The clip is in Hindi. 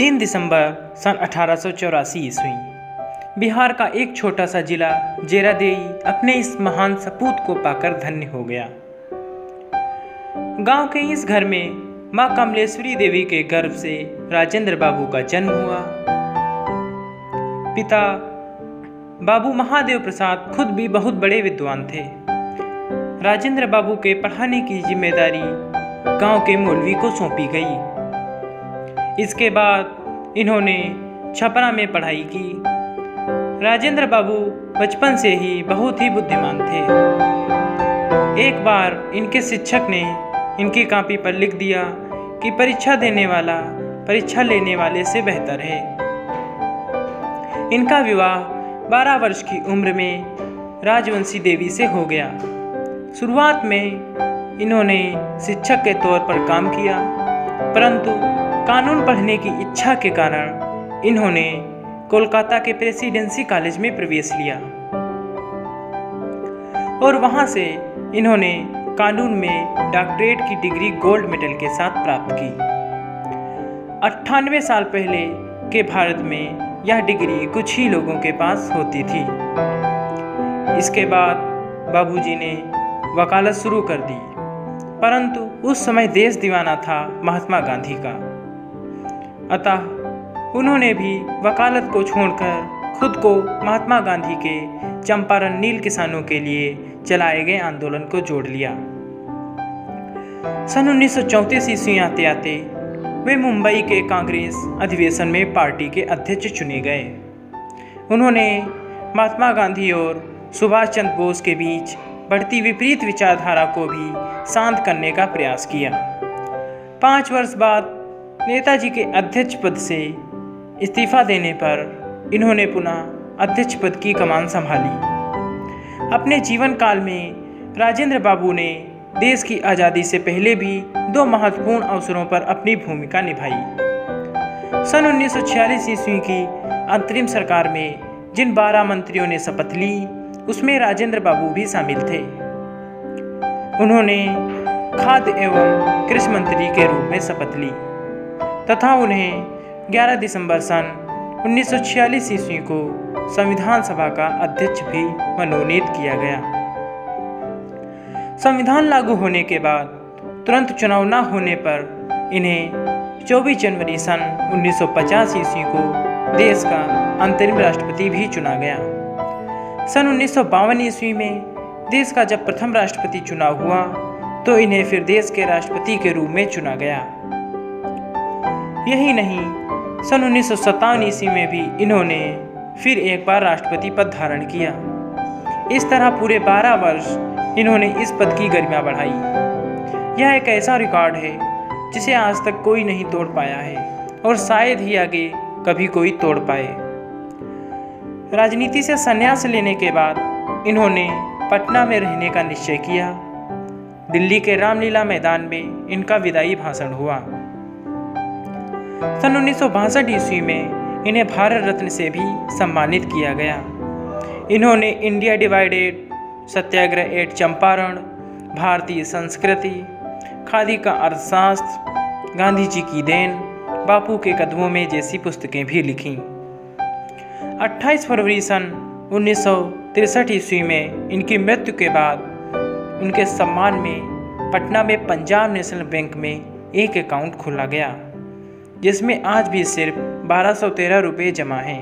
3 दिसंबर सन 1884 ईस्वी। बिहार का एक छोटा सा जिला जेरादेई अपने इस महान सपूत को पाकर धन्य हो गया। गांव के इस घर में मां कमलेश्वरी देवी के गर्भ से राजेंद्र बाबू का जन्म हुआ। पिता बाबू महादेव प्रसाद खुद भी बहुत बड़े विद्वान थे। राजेंद्र बाबू के पढ़ाने की जिम्मेदारी गांव के मौलवी को सौंपी गई। इसके बाद इन्होंने छपरा में पढ़ाई की। राजेंद्र बाबू बचपन से ही बहुत ही बुद्धिमान थे। एक बार इनके शिक्षक ने इनकी कॉपी पर लिख दिया कि परीक्षा देने वाला परीक्षा लेने वाले से बेहतर है। इनका विवाह 12 वर्ष की उम्र में राजवंशी देवी से हो गया। शुरुआत में इन्होंने शिक्षक के तौर पर काम किया, परंतु कानून पढ़ने की इच्छा के कारण इन्होंने कोलकाता के प्रेसिडेंसी कॉलेज में प्रवेश लिया और वहां से इन्होंने कानून में डॉक्टरेट की डिग्री गोल्ड मेडल के साथ प्राप्त की। 98 साल पहले के भारत में यह डिग्री कुछ ही लोगों के पास होती थी। इसके बाद बाबूजी ने वकालत शुरू कर दी, परंतु उस समय देश दीवाना था महात्मा गांधी का। अतः उन्होंने भी वकालत को छोड़कर खुद को महात्मा गांधी के चंपारण नील किसानों के लिए चलाए गए आंदोलन को जोड़ लिया। सन 1934 ईस्वी आते आते वे मुंबई के कांग्रेस अधिवेशन में पार्टी के अध्यक्ष चुने गए। उन्होंने महात्मा गांधी और सुभाष चंद्र बोस के बीच बढ़ती विपरीत विचारधारा को भी शांत करने का प्रयास किया। 5 वर्ष बाद नेताजी के अध्यक्ष पद से इस्तीफा देने पर इन्होंने पुनः अध्यक्ष पद की कमान संभाली। अपने जीवन काल में राजेंद्र बाबू ने देश की आज़ादी से पहले भी 2 महत्वपूर्ण अवसरों पर अपनी भूमिका निभाई। सन 1946 ईस्वी की अंतरिम सरकार में जिन 12 मंत्रियों ने शपथ ली, उसमें राजेंद्र बाबू भी शामिल थे। उन्होंने खाद्य एवं कृषि मंत्री के रूप में शपथ ली तथा उन्हें 11 दिसंबर सन 1946 ईस्वी को संविधान सभा का अध्यक्ष भी मनोनीत किया गया। संविधान लागू होने के बाद तुरंत चुनाव न होने पर इन्हें 24 जनवरी सन 1950 ईस्वी को देश का अंतरिम राष्ट्रपति भी चुना गया। सन 1952 ईस्वी में देश का जब प्रथम राष्ट्रपति चुनाव हुआ तो इन्हें फिर देश के राष्ट्रपति के रूप में चुना गया। यही नहीं, सन 1957 ईस्वी में भी इन्होंने फिर एक बार राष्ट्रपति पद धारण किया। इस तरह पूरे 12 वर्ष इन्होंने इस पद की गरिमा बढ़ाई। यह एक ऐसा रिकॉर्ड है जिसे आज तक कोई नहीं तोड़ पाया है और शायद ही आगे कभी कोई तोड़ पाए। राजनीति से संन्यास लेने के बाद इन्होंने पटना में रहने का निश्चय किया। दिल्ली के रामलीला मैदान में इनका विदाई भाषण हुआ। सन 1962 ईस्वी में इन्हें भारत रत्न से भी सम्मानित किया गया। इन्होंने इंडिया डिवाइडेड, सत्याग्रह एट चंपारण, भारतीय संस्कृति, खादी का अर्थशास्त्र, गांधी जी की देन, बापू के कदमों में जैसी पुस्तकें भी लिखीं। 28 फरवरी सन 1963 ईस्वी में इनकी मृत्यु के बाद उनके सम्मान में पटना में पंजाब नेशनल बैंक में एक अकाउंट खोला गया, जिसमें आज भी सिर्फ 1213 रुपये जमा हैं।